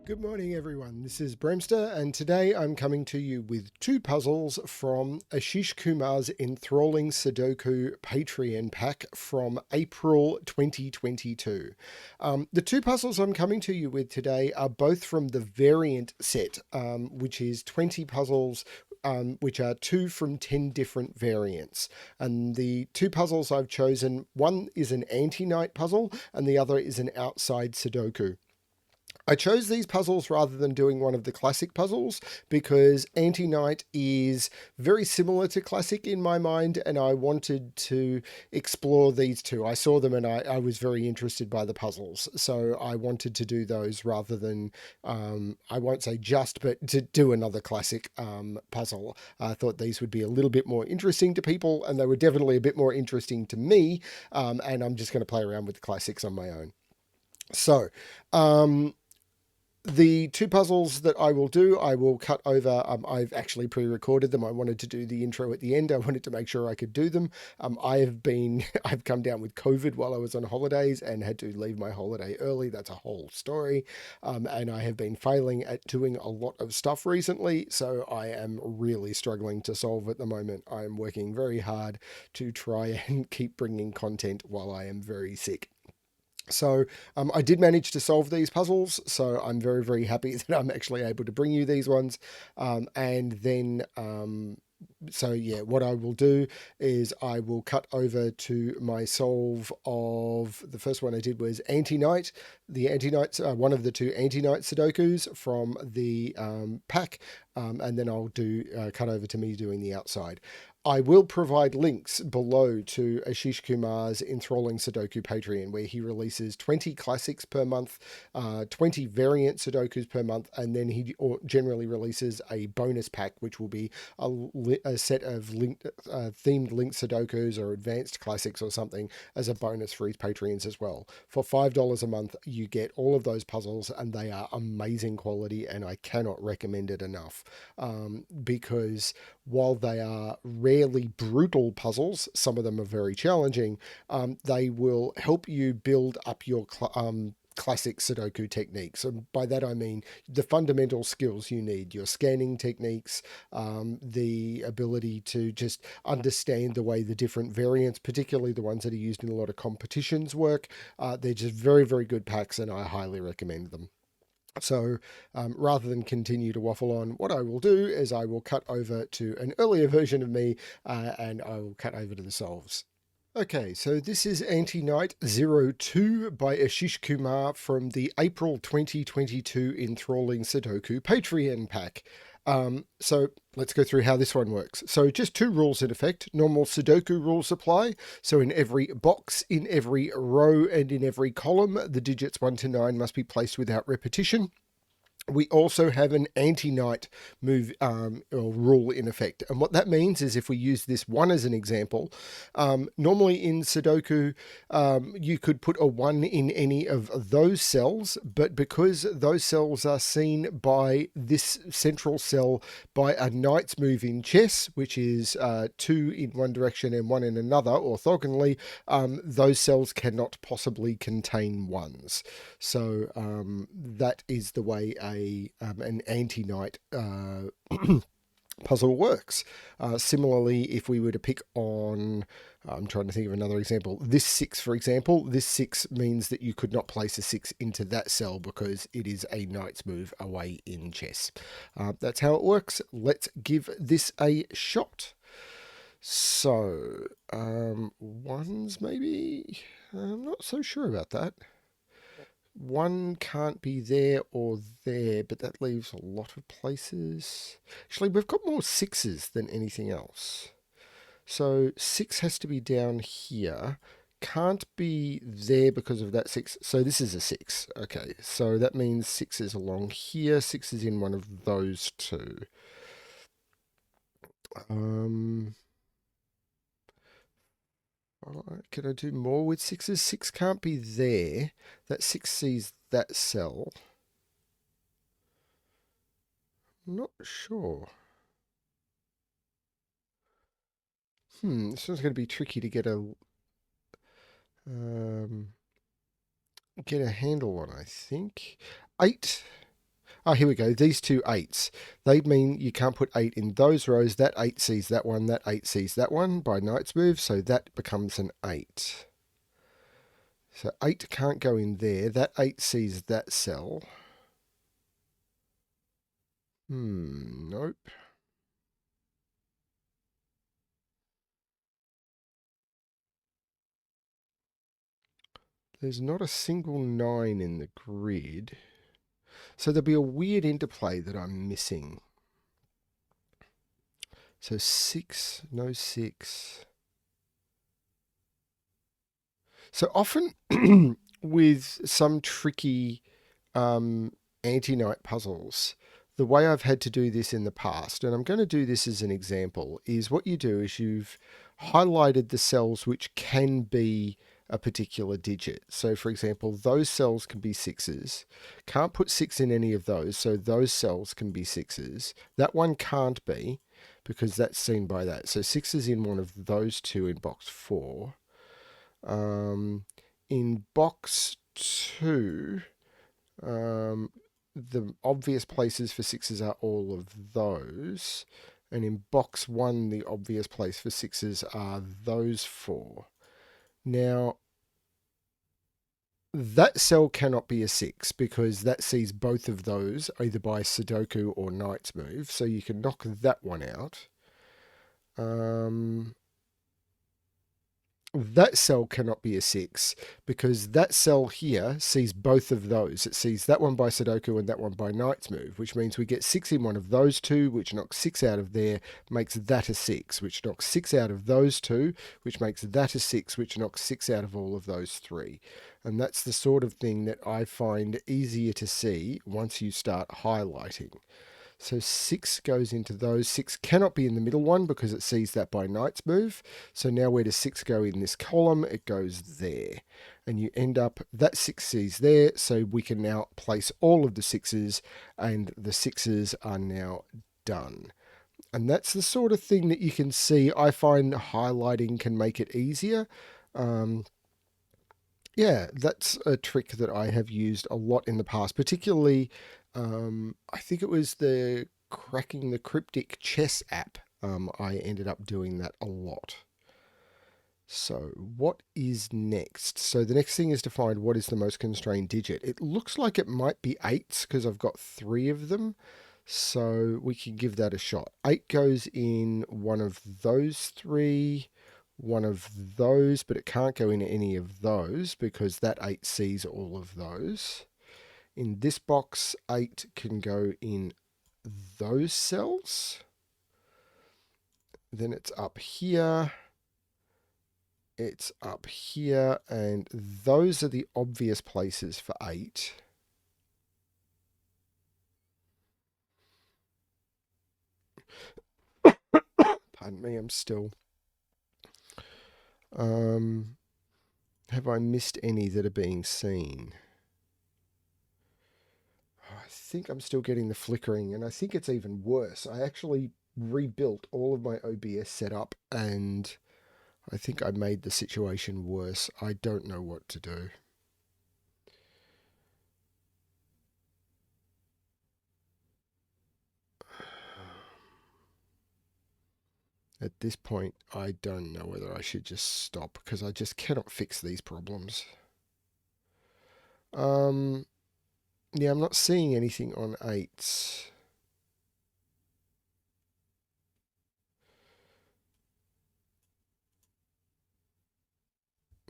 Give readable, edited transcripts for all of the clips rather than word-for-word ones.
Good morning, everyone. This is Bremster, and today I'm coming to you with two puzzles from Ashish Kumar's Enthralling Sudoku Patreon pack from April 2022. The two puzzles I'm coming to you with today are both from the variant set, which is 20 puzzles, which are 2 from 10 different variants. And the two puzzles I've chosen, one is an anti-night puzzle, and the other is an outside Sudoku. I chose these puzzles rather than doing one of the classic puzzles because Anti-Night is very similar to classic in my mind, and I wanted to explore these two. I saw them and I was very interested by the puzzles, so I wanted to do those rather than, I won't say just, but to do another classic puzzle. I thought these would be a little bit more interesting to people, and they were definitely a bit more interesting to me, and I'm just going to play around with the classics on my own. So, the two puzzles that I will do, I will cut over. I've actually pre-recorded them. I wanted to do the intro at the end. I wanted to make sure I could do them. I've come down with COVID while I was on holidays and had to leave my holiday early. That's a whole story. And I have been failing at doing a lot of stuff recently. So I am really struggling to solve at the moment. I am working very hard to try and keep bringing content while I am very sick. So I did manage to solve these puzzles, so I'm very, very happy that I'm actually able to bring you these ones. And then, so yeah, what I will do is I will cut over to my solve of the first one I did was Anti-Night. The Anti-Nights are one of the two Anti-Night Sudokus from the pack, and then I'll do cut over to me doing the outside. I will provide links below to Ashish Kumar's Enthralling Sudoku Patreon, where he releases 20 classics per month, 20 variant Sudokus per month, and then he generally releases a bonus pack, which will be a set of themed linked Sudokus or advanced classics or something as a bonus for his Patreons as well. For $5 a month, you get all of those puzzles, and they are amazing quality, and I cannot recommend it enough, because while they are rarely brutal puzzles, some of them are very challenging, they will help you build up your classic Sudoku techniques. And by that I mean the fundamental skills you need, your scanning techniques, the ability to just understand the way the different variants, particularly the ones that are used in a lot of competitions, work. They're just very, very good packs, and I highly recommend them. So rather than continue to waffle on, what I will do is I will cut over to an earlier version of me, and I will cut over to the solves. Okay, so this is Anti-Night 02 by Ashish Kumar from the April 2022 Enthralling Sudoku Patreon pack. So let's go through how this one works. So just two rules in effect. Normal Sudoku rules apply. So in every box, in every row, and in every column, the digits 1 to 9 must be placed without repetition. We also have an anti-night move or rule in effect. And what that means is if we use this one as an example, normally in Sudoku, you could put a 1 in any of those cells, but because those cells are seen by this central cell by a knight's move in chess, which is 2 in one direction and 1 in another, orthogonally, those cells cannot possibly contain ones. So that is the way an anti-night puzzle works. Similarly, if we were to pick on, I'm trying to think of another example, this 6, for example, this 6 means that you could not place a 6 into that cell because it is a knight's move away in chess. That's how it works. Let's give this a shot. So, ones maybe? I'm not so sure about that. 1 can't be there or there, but that leaves a lot of places. Actually, we've got more 6s than anything else. So 6 has to be down here. Can't be there because of that 6. So this is a 6. Okay, so that means 6 is along here. 6 is in one of those two. Can I do more with 6s? 6 can't be there. That 6 sees that cell. I'm not sure. This one's going to be tricky to get a handle on, I think. 8. Oh, here we go. These two eights. They mean you can't put 8 in those rows. That 8 sees that one. That 8 sees that one by knight's move. So that becomes an 8. So 8 can't go in there. That 8 sees that cell. Nope. There's not a single 9 in the grid. So there'll be a weird interplay that I'm missing. So 6, no 6. So often with some tricky anti-knight puzzles, the way I've had to do this in the past, and I'm going to do this as an example, is what you do is you've highlighted the cells which can be a particular digit. So for example, those cells can be 6s. Can't put 6 in any of those, so those cells can be 6s. That one can't be, because that's seen by that. So 6 is in one of those two in box 4. In box 2, the obvious places for 6s are all of those. And in box 1, the obvious place for 6s are those 4. Now, that cell cannot be a 6 because that sees both of those either by Sudoku or knight's move. So you can knock that one out. That cell cannot be a 6 because that cell here sees both of those. It sees that one by Sudoku and that one by knight's move, which means we get 6 in one of those two, which knocks 6 out of there, makes that a 6, which knocks 6 out of those two, which makes that a 6, which knocks 6 out of all of those 3. And that's the sort of thing that I find easier to see once you start highlighting. So 6 goes into those. 6 cannot be in the middle one because it sees that by knight's move. So now where does 6 go in this column? It goes there. And you end up, that 6 sees there, so we can now place all of the 6s, and the 6s are now done. And that's the sort of thing that you can see. I find highlighting can make it easier. Yeah, that's a trick that I have used a lot in the past, particularly, I think it was the Cracking the Cryptic Chess app. I ended up doing that a lot. So what is next? So the next thing is to find what is the most constrained digit. It looks like it might be 8s because I've got 3 of them. So we can give that a shot. 8 goes in one of those 3, one of those, but it can't go in any of those because that 8 sees all of those. In this box, 8 can go in those cells. Then it's up here. It's up here, and those are the obvious places for 8. Pardon me, I'm still... have I missed any that are being seen? I think I'm still getting the flickering, and I think it's even worse. I actually rebuilt all of my OBS setup, and I think I made the situation worse. I don't know what to do. At this point, I don't know whether I should just stop, because I just cannot fix these problems. Yeah, I'm not seeing anything on 8s.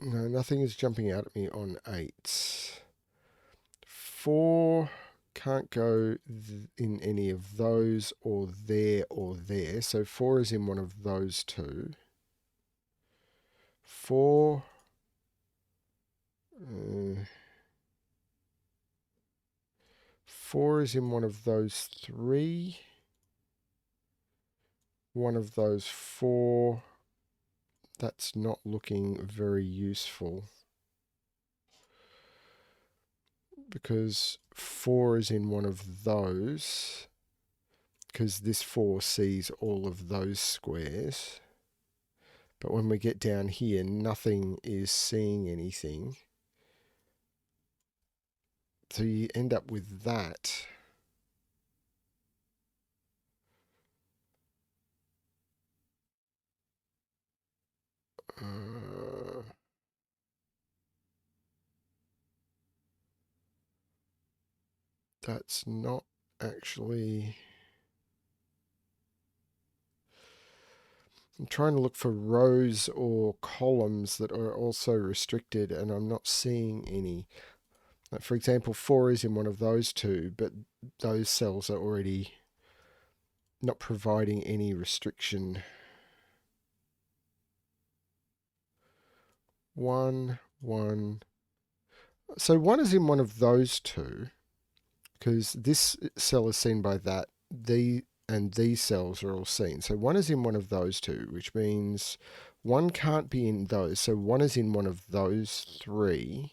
No, nothing is jumping out at me on 8s. 4 can't go in any of those or there or there. So 4 is in one of those two. 4. 4 is in one of those 3. One of those 4. That's not looking very useful, because 4 is in one of those, because this 4 sees all of those squares. But when we get down here, nothing is seeing anything. So you end up with that. Uh, that's not actually... I'm trying to look for rows or columns that are also restricted, and I'm not seeing any. Like for example, 4 is in one of those two, but those cells are already not providing any restriction. 1, 1. So 1 is in one of those two, because this cell is seen by that, and these cells are all seen. So 1 is in one of those two, which means 1 can't be in those. So 1 is in one of those 3.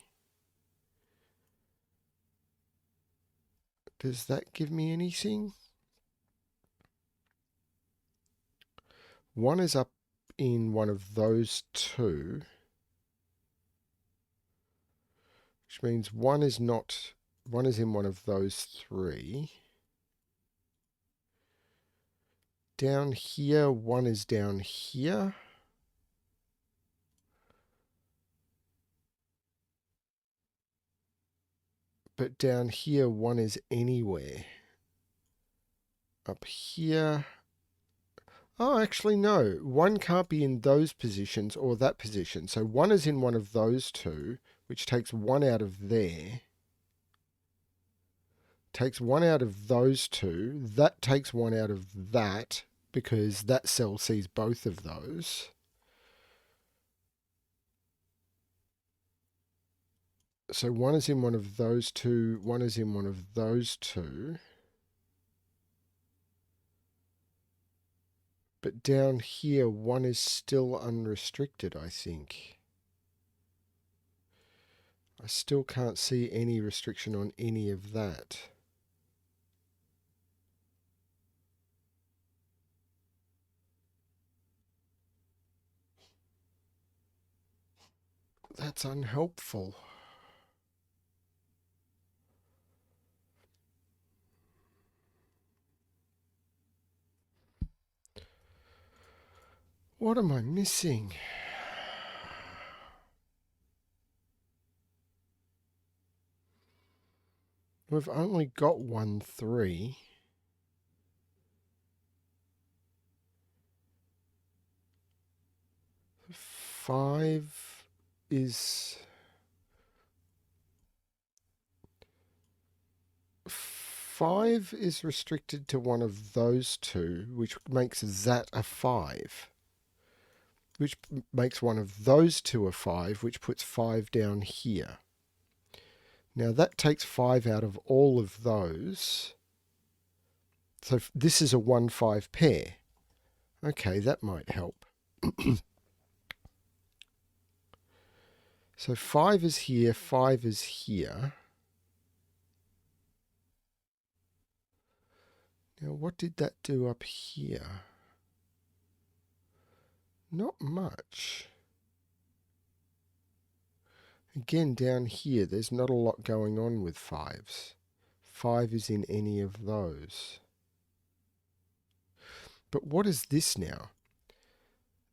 Does that give me anything? 1 is up in one of those 2, which means 1 is not... 1 is in one of those 3. Down here, 1 is down here. But down here, 1 is anywhere. Up here... Oh, actually, no. 1 can't be in those positions or that position. So 1 is in one of those two, which takes 1 out of there. Takes 1 out of those two. That takes 1 out of that, because that cell sees both of those. So 1 is in one of those two. 1 is in one of those two. But down here, 1 is still unrestricted, I think. I still can't see any restriction on any of that. That's unhelpful. What am I missing? We've only got 1, 3. Five is... 5 is restricted to one of those two, which makes that a 5. Which makes one of those two a 5, which puts 5 down here. Now that takes 5 out of all of those. So this is a 1-5 pair. Okay, that might help. So 5 is here, 5 is here. Now what did that do up here? Not much. Again, down here, there's not a lot going on with 5s. 5 is in any of those. But what is this now?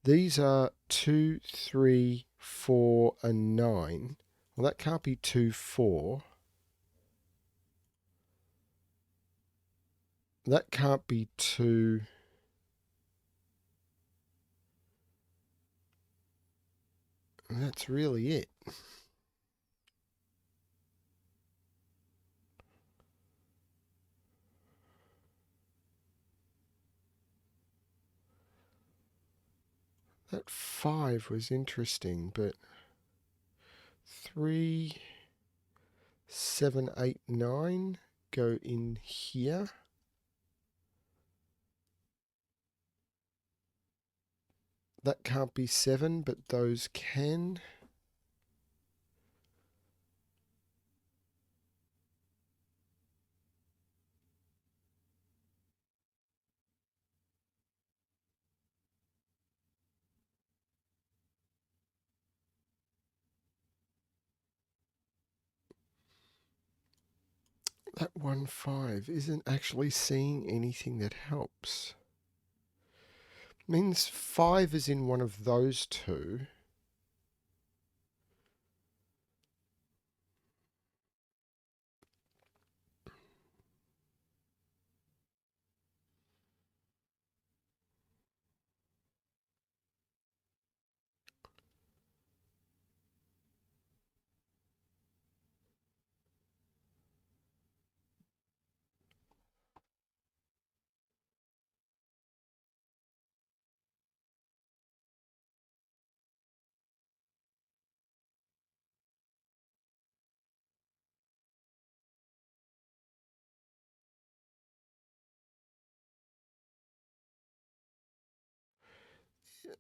These are 2, 3, 4, and 9. Well, that can't be 2, 4. That can't be 2. And that's really it. That 5 was interesting, but 3, 7, 8, 9 go in here. That can't be 7, but those can. That 1, 5 isn't actually seeing anything that helps. Means 5 is in one of those two.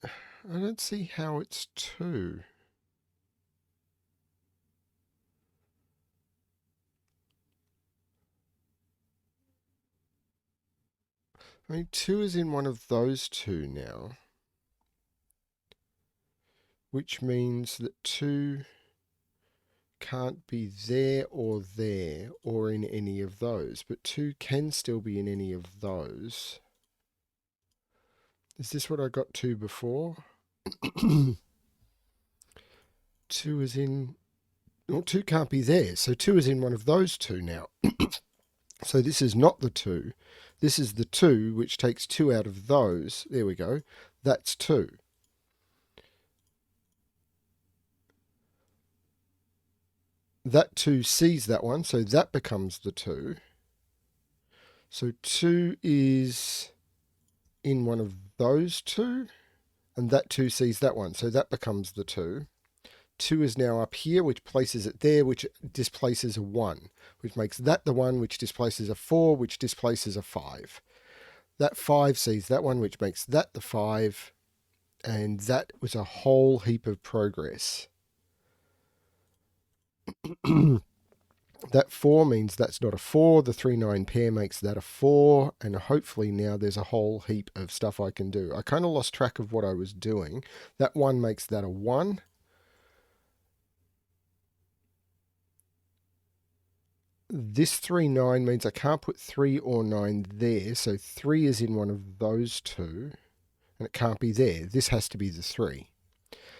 I don't see how it's 2. I mean, 2 is in one of those two now, which means that 2 can't be there or in any of those, but 2 can still be in any of those. Is this what I got 2 before? 2 is in... Well, 2 can't be there, so 2 is in one of those two now. So this is not the 2. This is the 2, which takes 2 out of those. There we go. That's 2. That 2 sees that one, so that becomes the 2. So 2 is in one of those two, and that 2 sees that one, so that becomes the 2. 2 is now up here, which places it there, which displaces a 1, which makes that the 1, which displaces a 4, which displaces a 5. That 5 sees that one, which makes that the 5, and that was a whole heap of progress. That 4 means that's not a 4. The 3-9 pair makes that a 4, and hopefully now there's a whole heap of stuff I can do. I kind of lost track of what I was doing. That 1 makes that a 1. This 3-9 means I can't put 3 or 9 there, so 3 is in one of those two, and it can't be there. This has to be the 3.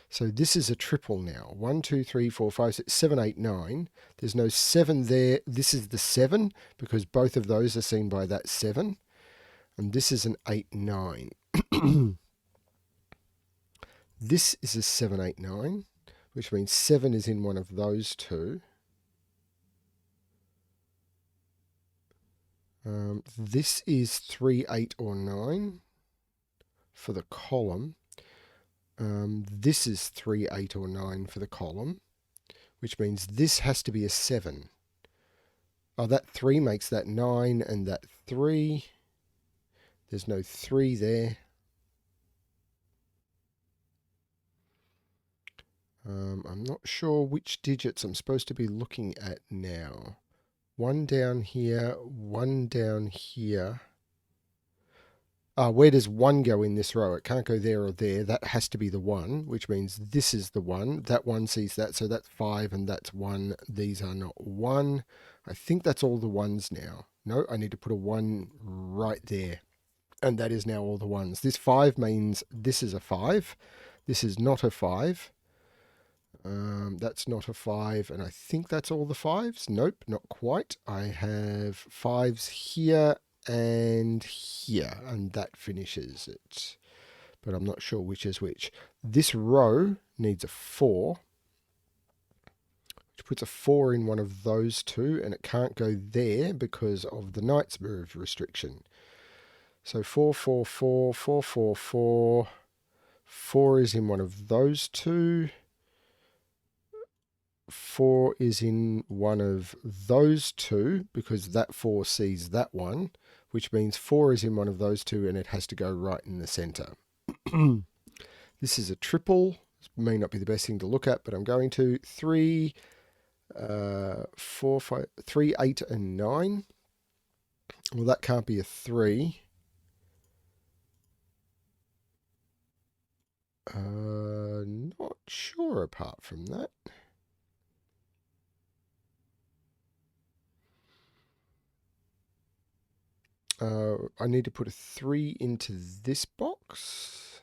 So this is a triple now. 1, 2, 3, 4, 5, 6, 7, 8, 9. There's no 7 there. This is the 7 because both of those are seen by that 7. And this is an 8, 9. This is a 7, 8, 9, which means 7 is in one of those two. This is 3, 8, or 9 for the column. This is 3, 8, or 9 for the column, which means this has to be a 7. Oh, that 3 makes that 9, and that 3. There's no 3 there. I'm not sure which digits I'm supposed to be looking at now. 1 down here, 1 down here. Where does 1 go in this row? It can't go there or there. That has to be the 1, which means this is the 1. That 1 sees that, so that's 5 and that's 1. These are not 1. I think that's all the 1s now. No, I need to put a 1 right there. And that is now all the 1s. This 5 means this is a 5. This is not a 5. That's not a 5, and I think that's all the 5s. Nope, not quite. I have 5s here and here, and that finishes it. But I'm not sure which is which. This row needs a 4, which puts a 4 in one of those two, and it can't go there because of the knight's move restriction. So 4, 4, 4, 4, 4, 4. 4 is in one of those two. 4 is in one of those two because that 4 sees that one, which means 4 is in one of those two and it has to go right in the center. This is a triple. This may not be the best thing to look at, but I'm going to. 3, 4, 5, 3, 8, and 9. Well, that can't be a 3. Not sure apart from that. I need to put a 3 into this box.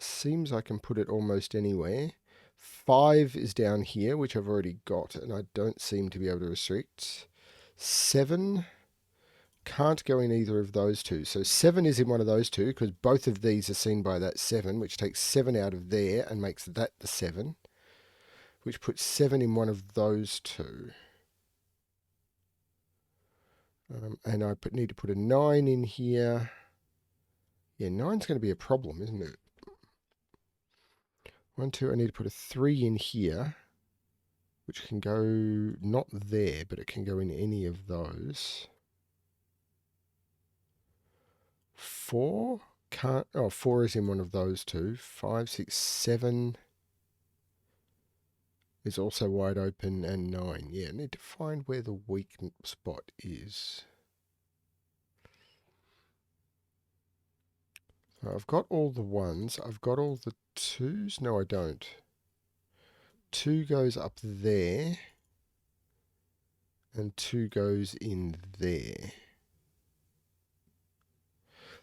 Seems I can put it almost anywhere. 5 is down here, which I've already got, and I don't seem to be able to restrict. 7 can't go in either of those two. So 7 is in one of those two, because both of these are seen by that 7, which takes 7 out of there and makes that the 7, which puts 7 in one of those two. And I need to put a 9 in here. Yeah, 9's going to be a problem, isn't it? 1, 2, I need to put a 3 in here, which can go not there, but it can go in any of those. 4, Can't, oh, 4 is in one of those two. 5, 6, 7 is also wide open, and 9. Yeah, I need to find where the weak spot is. So I've got all the 1s. I've got all the 2s. No, I don't. 2 goes up there, and 2 goes in there.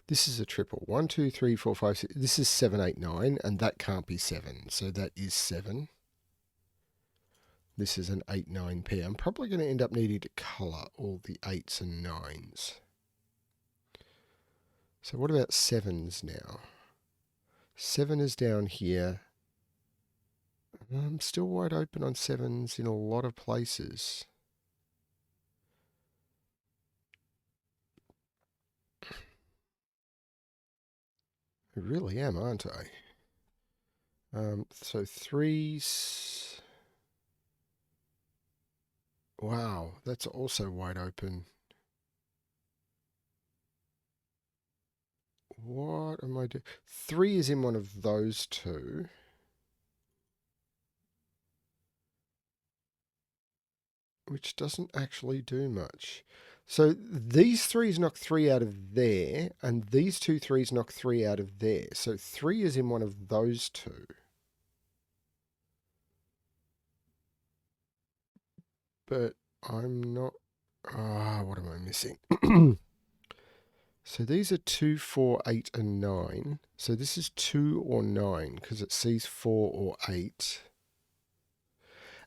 This is a triple. 1, 2, 3, 4, 5, 6. This is 7, 8, 9, and that can't be 7. So that is 7. This is an 8, 9 pair. I'm probably going to end up needing to colour all the 8s and 9s. So what about 7s now? 7 is down here. I'm still wide open on 7s in a lot of places. I really am, aren't I? So 3s. Wow, that's also wide open. What am I doing? 3 is in one of those two. Which doesn't actually do much. So these 3s knock 3 out of there, and these 2 3s knock 3 out of there. So 3 is in one of those two. But I'm not... what am I missing? So these are 2, 4, 8, and 9. So this is 2 or 9, because it sees 4 or 8.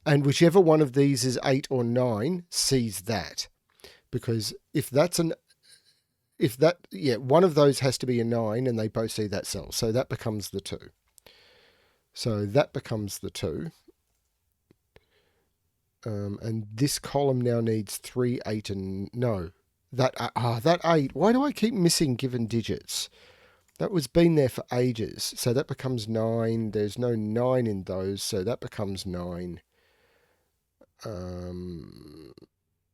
And whichever one of these is 8 or 9 sees that. Because if that's an... one of those has to be a 9, and they both see that cell. So that becomes the 2. So that becomes the 2. And this column now needs 3, 8, and... No. That 8. Why do I keep missing given digits? That was been there for ages. So that becomes 9. There's no 9 in those, so that becomes 9.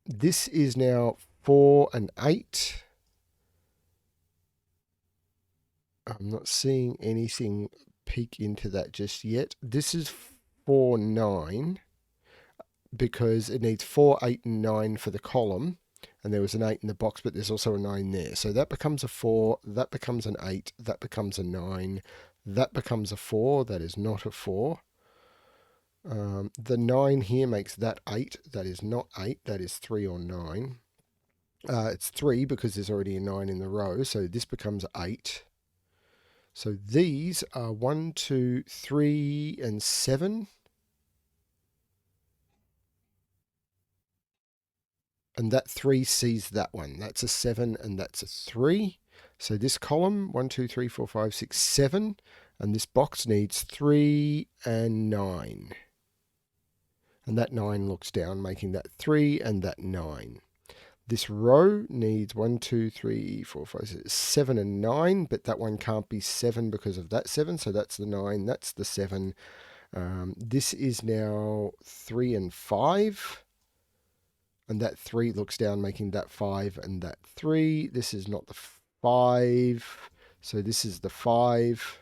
This is now 4 and 8. I'm not seeing anything peek into that just yet. This is 4, 9, because it needs 4, 8, and 9 for the column. And there was an 8 in the box, but there's also a 9 there. So that becomes a 4, that becomes an 8, that becomes a 9, that becomes a 4, that is not a 4. The 9 here makes that 8, that is not 8, that is 3 or 9. It's 3 because there's already a 9 in the row, so this becomes 8. So these are 1, 2, 3, and 7. And that 3 sees that one. That's a 7 and that's a 3. So this column, 1, 2, 3, 4, 5, 6, 7. And this box needs 3 and 9. And that 9 looks down, making that 3 and that 9. This row needs 1, 2, 3, 4, 5, 6, 7 and 9, but that one can't be 7 because of that 7, so that's the 9, that's the 7. This is now 3 and 5, and that 3 looks down, making that 5 and that 3. This is not the 5, so this is the 5.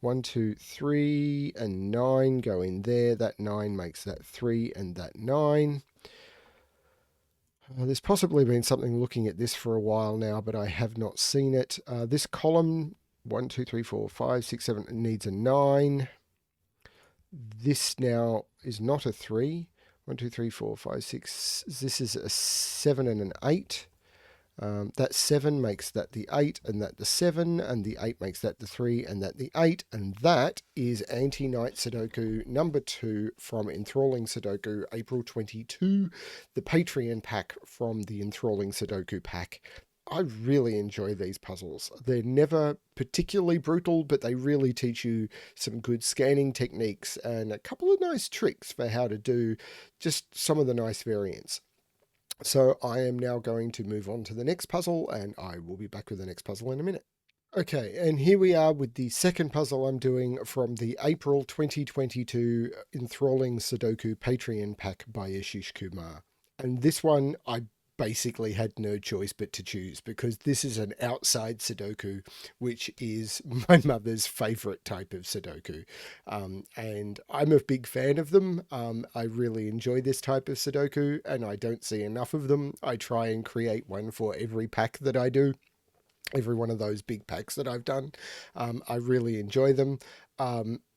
1, 2, 3, and 9 go in there. That 9 makes that 3 and that 9. There's possibly been something looking at this for a while now, but I have not seen it. This column, 1, 2, 3, 4, 5, 6, 7, needs a 9. This now is not a 3. 1, 2, 3, 4, 5, 6. This is a 7 and an 8. That 7 makes that the 8 and that the 7, and the 8 makes that the 3 and that the 8, and that is Anti-Night Sudoku number 2 from Enthralling Sudoku, April 22, the Patreon pack from the Enthralling Sudoku pack. I really enjoy these puzzles. They're never particularly brutal, but they really teach you some good scanning techniques and a couple of nice tricks for how to do just some of the nice variants. So I am now going to move on to the next puzzle, and I will be back with the next puzzle in a minute. Okay, and here we are with the second puzzle I'm doing from the April 2022 Enthralling Sudoku Patreon pack by Ashish Kumar. And this one, I basically had no choice but to choose, because this is an outside Sudoku, which is my mother's favourite type of Sudoku. And I'm a big fan of them. I really enjoy this type of Sudoku, and I don't see enough of them. I try and create one for every pack that I do. Every one of those big packs that I've done. I really enjoy them.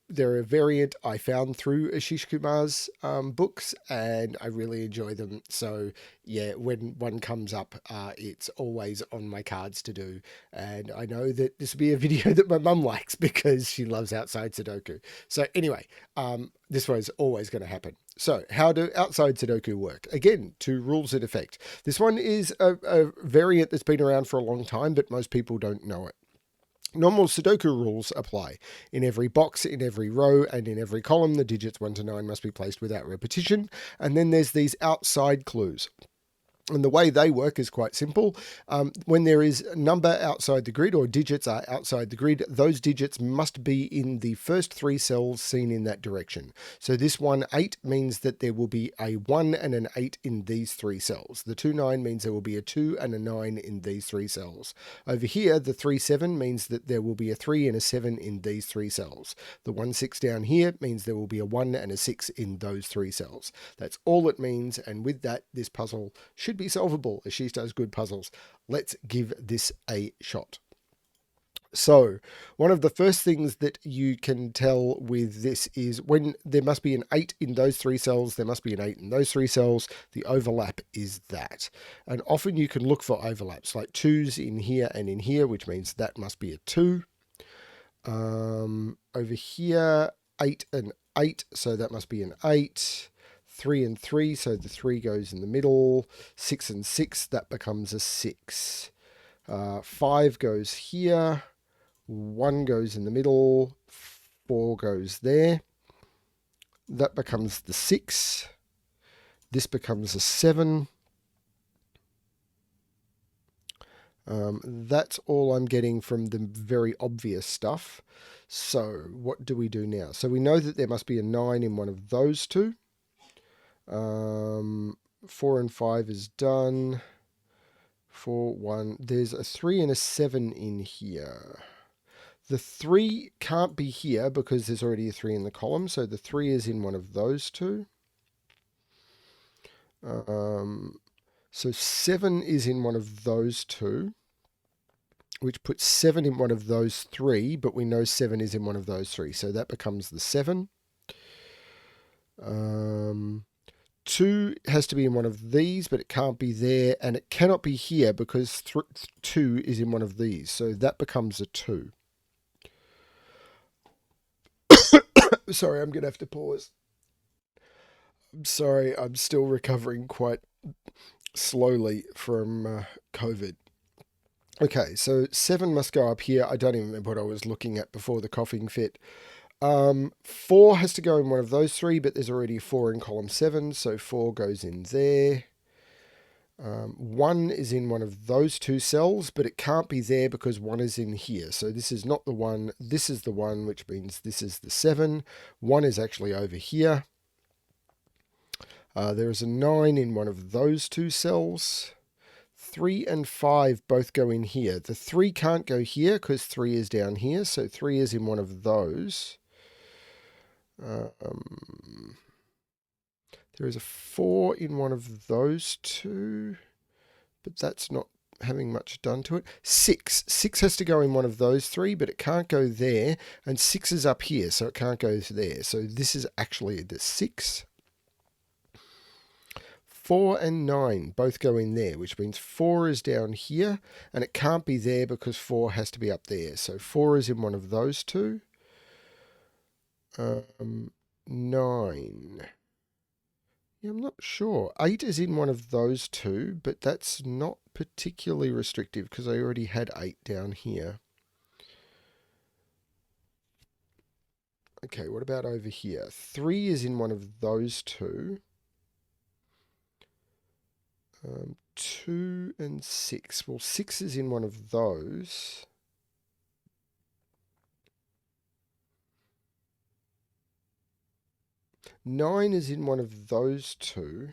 They're a variant I found through Ashish Kumar's books, and I really enjoy them. So yeah, when one comes up, it's always on my cards to do. And I know that this will be a video that my mum likes because she loves outside Sudoku. So anyway, this was always going to happen. So how do outside Sudoku work? Again, two rules in effect. This one is a variant that's been around for a long time, but most people don't know it. Normal Sudoku rules apply. In every box, in every row, and in every column, the digits 1 to 9 must be placed without repetition. And then there's these outside clues. And the way they work is quite simple. When there is a number outside the grid, or digits are outside the grid, those digits must be in the first 3 cells seen in that direction. So this 1, 8 means that there will be a 1 and an 8 in these 3 cells. The 2, 9 means there will be a 2 and a 9 in these 3 cells. Over here, the 3, 7 means that there will be a 3 and a 7 in these 3 cells. The 1, 6 down here means there will be a 1 and a 6 in those 3 cells. That's all it means, and with that, this puzzle should be solvable. Ashish does good puzzles. Let's give this a shot. So, one of the first things that you can tell with this is when there must be an 8 in those 3 cells, there must be an 8 in those 3 cells. The overlap is that. And often you can look for overlaps, like 2's in here and in here, which means that must be a 2. Over here, 8 and 8, so that must be an 8. 3 and 3, so the 3 goes in the middle. 6 and 6, that becomes a 6. 5 goes here. 1 goes in the middle. 4 goes there. That becomes the 6. This becomes a 7. That's all I'm getting from the very obvious stuff. So what do we do now? So we know that there must be a 9 in one of those two. 4 and 5 is done. 4, 1. There's a 3 and a 7 in here. The 3 can't be here because there's already a 3 in the column, so the 3 is in one of those two. So 7 is in one of those two, which puts 7 in one of those 3, but we know 7 is in one of those 3, so that becomes the 7. 2 has to be in one of these, but it can't be there, and it cannot be here because 2 is in one of these, so that becomes a 2. Sorry, I'm going to have to pause. I'm sorry, I'm still recovering quite slowly from COVID. Okay, so 7 must go up here. I don't even remember what I was looking at before the coughing fit. 4 has to go in one of those 3, but there's already 4 in column 7, so 4 goes in there. 1 is in one of those 2 cells, but it can't be there because 1 is in here. So this is not the 1, this is the 1, which means this is the 7. 1 is actually over here. There is a 9 in one of those 2 cells. 3 and 5 both go in here. The 3 can't go here because 3 is down here, so 3 is in one of those. There is a 4 in one of those 2, but that's not having much done to it. 6 has to go in one of those 3, but it can't go there, and 6 is up here, so it can't go there. So this is actually the 6. 4 and 9 both go in there, which means 4 is down here, and it can't be there because 4 has to be up there. So 4 is in one of those 2. 9. Yeah, I'm not sure. 8 is in one of those 2, but that's not particularly restrictive because I already had 8 down here. Okay, what about over here? 3 is in one of those 2. 2 and 6. Well, 6 is in one of those. Nine is in one of those 2.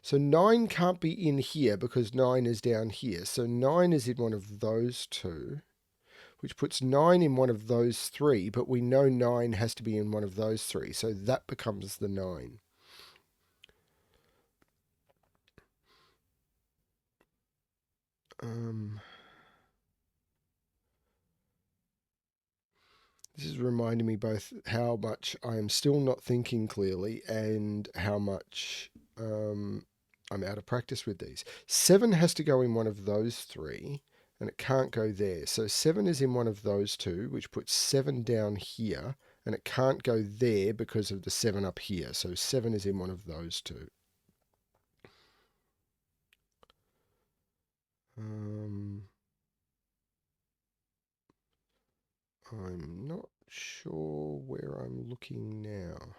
So 9 can't be in here because 9 is down here. So 9 is in one of those two, which puts 9 in one of those three, but we know 9 has to be in one of those three. So that becomes the 9. This is reminding me both how much I am still not thinking clearly and how much I'm out of practice with these. 7 has to go in one of those three, and it can't go there. So 7 is in one of those two, which puts 7 down here, and it can't go there because of the 7 up here. So 7 is in one of those two. I'm not sure where I'm looking now.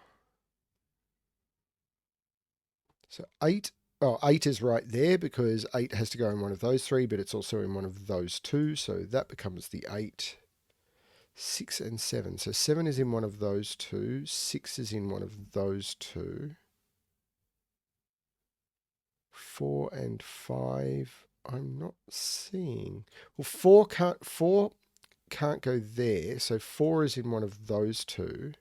So 8, oh, 8 is right there because 8 has to go in one of those three, but it's also in one of those two. So that becomes the 8, 6 and 7. So 7 is in one of those two. 6 is in one of those two. 4 and 5, I'm not seeing. Well, 4 can't go there. So 4 is in one of those two.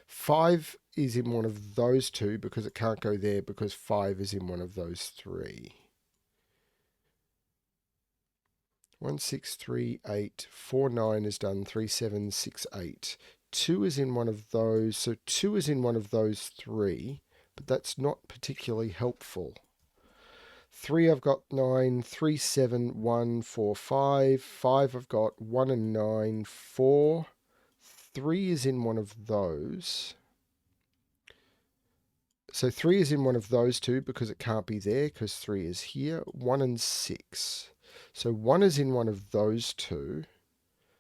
5 is in one of those two because it can't go there because 5 is in one of those three. 1, 6, 3, 8, 4, 9 is done, 3, 7, 6, 8. 2 is in one of those, so 2 is in one of those three, but that's not particularly helpful. 3 I've got 9, 3, 7, 1, 4, 5. 5 I've got 1 and 9, 4. 3 is in one of those. So 3 is in one of those two because it can't be there because 3 is here. 1 and 6. So 1 is in one of those two.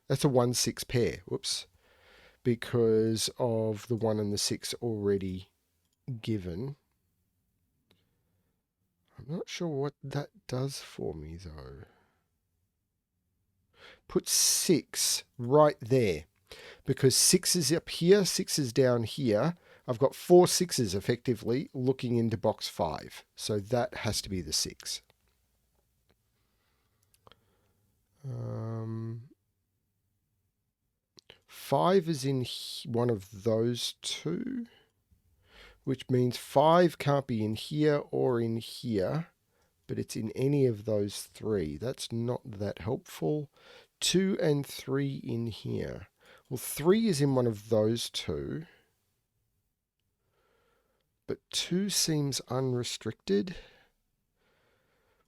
That's a 1-6 pair. Whoops. Because of the 1 and the 6 already given. I'm not sure what that does for me though. Put 6 right there. Because 6 is up here, 6 is down here. I've got 4 6s effectively looking into box 5. So that has to be the 6. 5 is in one of those two, which means 5 can't be in here or in here, but it's in any of those three. That's not that helpful. 2 and 3 in here. Well, 3 is in one of those two, but 2 seems unrestricted.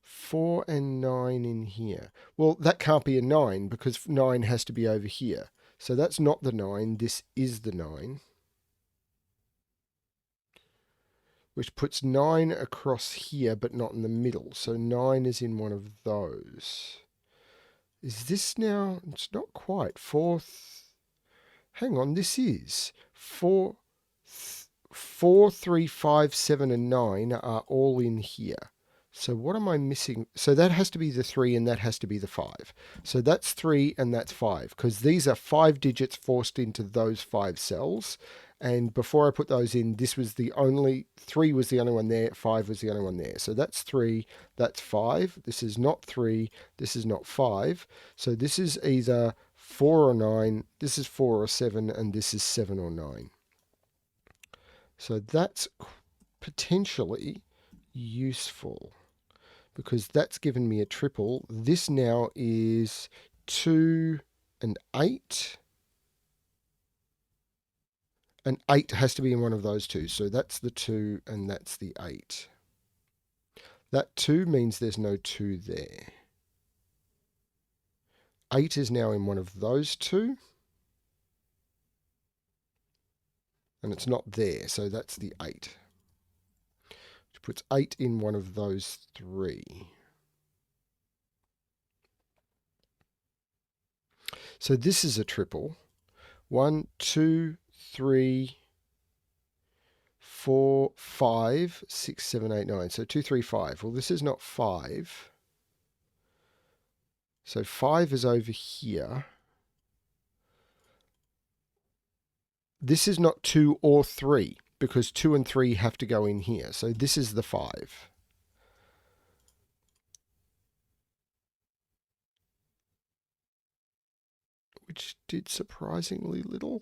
4 and 9 in here. Well, that can't be a 9 because 9 has to be over here. So that's not the 9. This is the 9. Which puts 9 across here, but not in the middle. So 9 is in one of those. Is this now? It's not quite. 4. Hang on, this is 4. 4, 3, 5, 7, and 9 are all in here. So what am I missing? So that has to be the 3 and that has to be the 5. So that's 3 and that's 5 because these are 5 digits forced into those 5 cells. And before I put those in, this was the only, 3 was the only one there, 5 was the only one there. So that's 3, that's 5. This is not 3, this is not 5. So this is either 4 or 9, this is 4 or 7, and this is 7 or 9. So that's potentially useful because that's given me a triple. This now is 2 and 8. And 8 has to be in one of those two. So that's the 2 and that's the 8. That 2 means there's no 2 there. 8 is now in one of those two. And it's not there, so that's the 8. Which puts 8 in one of those three. So this is a triple. 1, 2, 3, 4, 5, 6, 7, 8, 9. So 2, 3, 5. Well, this is not 5. So 5 is over here. This is not 2 or 3 because 2 and 3 have to go in here. So this is the 5. which did surprisingly little.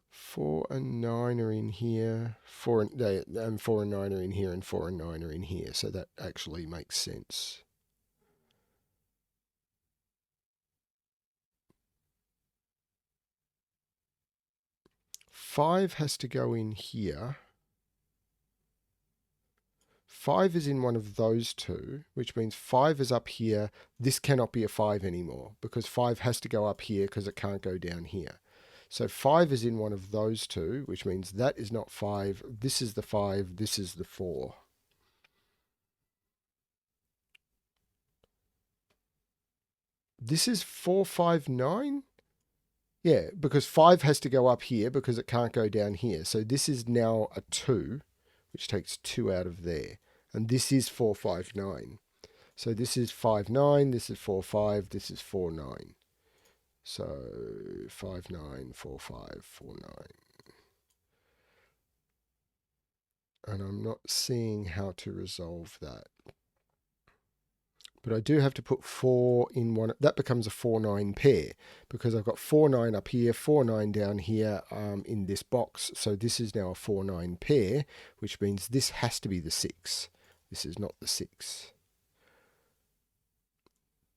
Four and nine are in here. Four and 9 are in here, and 4 and 9 are in here. So that actually makes sense. Five has to go in here. 5 is in one of those two, which means 5 is up here. This cannot be a 5 anymore because 5 has to go up here because it can't go down here. So 5 is in one of those two, which means that is not 5. This is the 5. This is the 4. This is 4, 5, 9? Yeah, because 5 has to go up here because it can't go down here. So this is now a 2, which takes 2 out of there. And this is 4, 5, 9. So this is 5, 9. This is 4, 5. This is 4, 9. So 5, 9, 4, 5, 4, 9. And I'm not seeing how to resolve that. But I do have to put 4 in one. That becomes a 4, 9 pair because I've got 4, 9 up here, 4, 9 down here in this box. So this is now a 4, 9 pair, which means this has to be the 6. This is not the 6.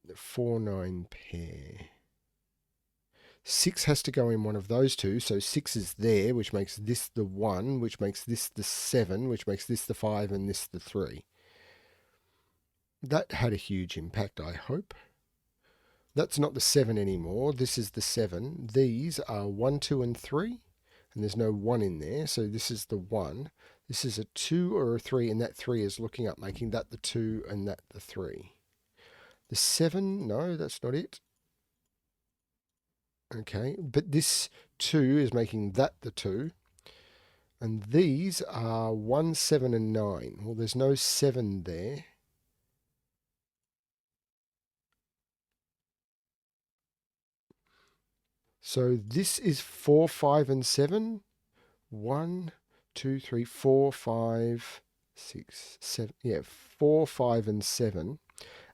The 4, 9 pair. 6 has to go in one of those two. So 6 is there, which makes this the 1, which makes this the 7, which makes this the 5, and this the 3. That had a huge impact, I hope. That's not the 7 anymore. This is the 7. These are 1, 2, and 3. And there's no 1 in there. So this is the 1. This is a 2 or a 3. And that 3 is looking up, making that the 2 and that the 3. The 7, no, that's not it. Okay, but this 2 is making that the 2. And these are 1, 7, and 9. Well, there's no 7 there. So this is 4, 5, and 7. 1, 2, 3, 4, 5, 6, 7. Yeah, 4, 5, and 7.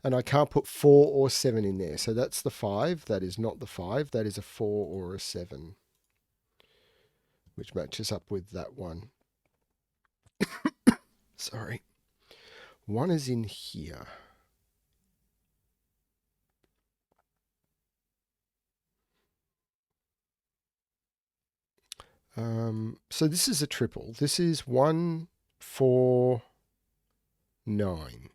And I can't put 4 or 7 in there. So that's the 5. That is not the 5. That is a 4 or a 7, which matches up with that one. Sorry. 1 is in here. So this is a triple. This is 1, 4, 9.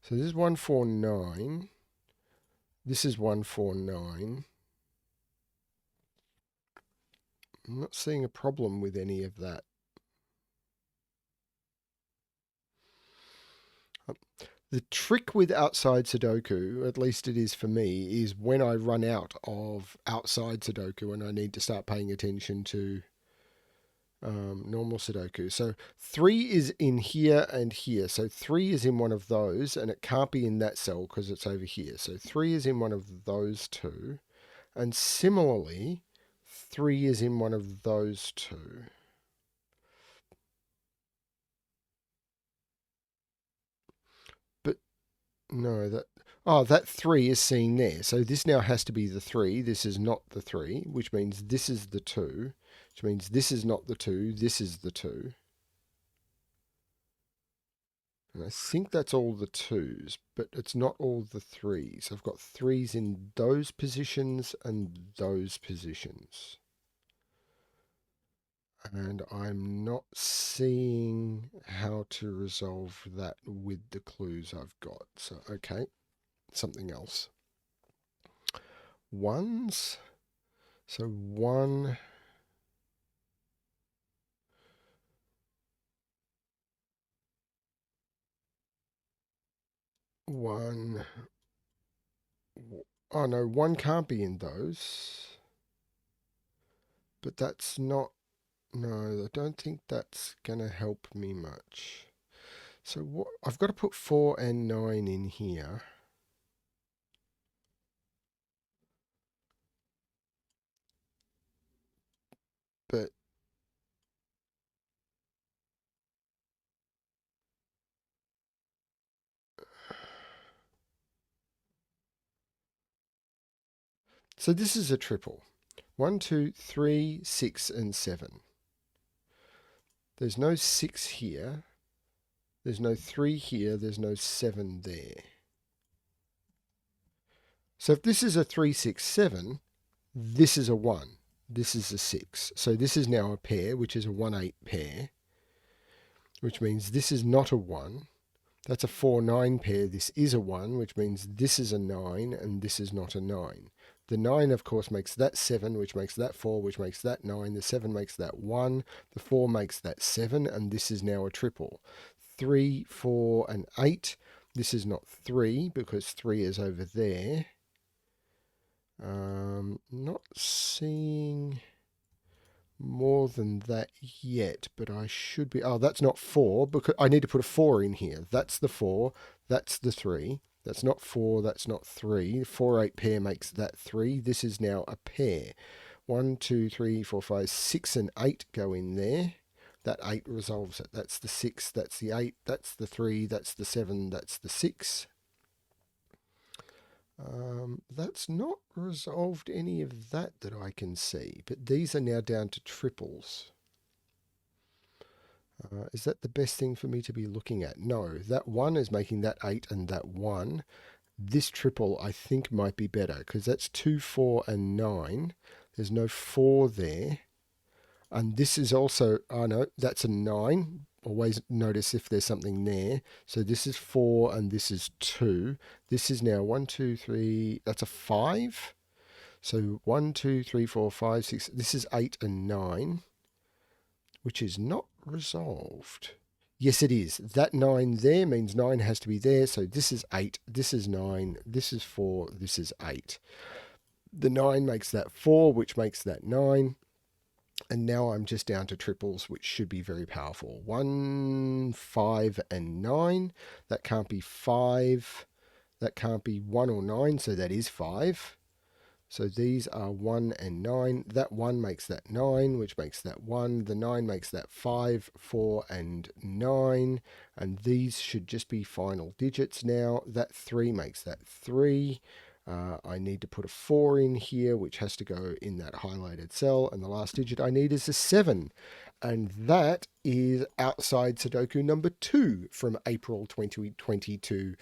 So this is 1, 4, 9. This is 1, 4, 9. I'm not seeing a problem with any of that. The trick with outside Sudoku, at least it is for me, is when I run out of outside Sudoku and I need to start paying attention to normal Sudoku. So 3 is in here and here. So 3 is in one of those, and it can't be in that cell because it's over here. So 3 is in one of those two. And similarly, 3 is in one of those two. But no, that 3 is seen there. So this now has to be the 3. This is not the 3, which means this is the 2, which means this is not the 2. This is the 2. And I think that's all the 2s, but it's not all the 3s. I've got 3s in those positions and those positions. And I'm not seeing how to resolve that with the clues I've got. So, okay, something else. 1s. So 1, 1. Oh no, 1 can't be in those. But that's not, no, I don't think that's going to help me much. So what, I've got to put 4 and 9 in here. But So this is a triple. 1, 2, 3, 6, and 7. There's no 6 here. There's no 3 here. There's no 7 there. So if this is a 3, 6, 7, this is a 1. This is a 6. So this is now a pair, which is a 1, 8 pair, which means this is not a 1. That's a 4, 9 pair. This is a 1, which means this is a 9, and this is not a 9. The 9, of course, makes that 7, which makes that 4, which makes that 9. The 7 makes that 1. The 4 makes that 7, and this is now a triple. 3, 4, and 8. This is not 3, because 3 is over there. Not seeing more than that yet, but I should be. Oh, that's not 4, because I need to put a 4 in here. That's the 4, that's the 3. That's not 4, that's not 3. 4, 8 pair makes that 3. This is now a pair. 1, 2, 3, 4, 5, 6, and 8 go in there. That 8 resolves it. That's the 6, that's the 8, that's the 3, that's the 7, that's the 6. That's not resolved any of that I can see, but these are now down to triples. Is that the best thing for me to be looking at? No, that 1 is making that 8 and that 1. This triple I think might be better because that's 2, 4, and 9. There's no 4 there. And this is also, oh no, that's a 9. Always notice if there's something there. So this is 4 and this is 2. This is now 1, 2, 3, that's a 5. So 1, 2, 3, 4, 5, 6. This is 8 and 9, which is not resolved. Yes, it is. That 9 there means 9 has to be there. So this is 8, this is 9, this is 4, this is 8. The 9 makes that 4, which makes that 9. And now I'm just down to triples, which should be very powerful. 1, 5, and 9. That can't be 5. That can't be 1 or 9, so that is 5. So these are 1 and 9. That 1 makes that 9, which makes that 1. The 9 makes that 5, 4, and 9. And these should just be final digits now. That 3 makes that 3. I need to put a 4 in here, which has to go in that highlighted cell. And the last digit I need is a 7. And that is outside Sudoku number 2 from April 2022.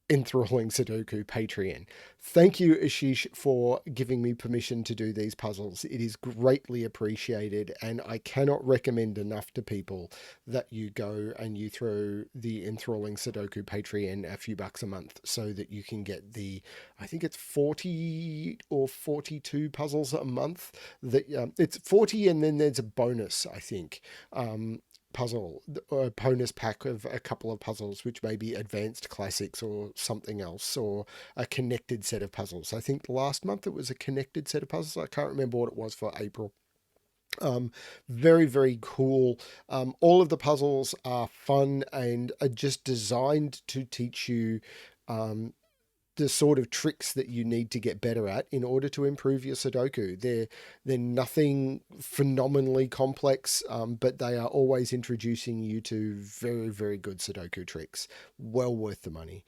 Enthralling Sudoku Patreon. Thank you, Ashish, for giving me permission to do these puzzles. It is greatly appreciated, and I cannot recommend enough to people that you go and you throw the Enthralling Sudoku Patreon a few bucks a month so that you can get the, I think it's 40 or 42 puzzles a month. That it's 40 and then there's a bonus, I think. Puzzle or bonus pack of a couple of puzzles, which may be advanced classics or something else, or a connected set of puzzles. I think last month it was a connected set of puzzles. I can't remember what it was for April. Very, very cool. All of the puzzles are fun and are just designed to teach you the sort of tricks that you need to get better at in order to improve your Sudoku. They're nothing phenomenally complex, but they are always introducing you to very, very good Sudoku tricks. Well worth the money.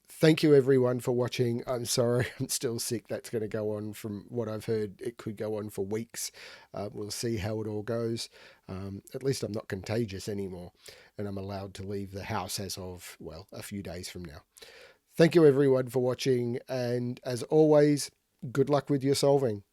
Thank you everyone for watching. I'm sorry, I'm still sick. That's going to go on, from what I've heard, it could go on for weeks. We'll see how it all goes. At least I'm not contagious anymore, and I'm allowed to leave the house as of, well, a few days from now. Thank you everyone for watching, and as always, good luck with your solving.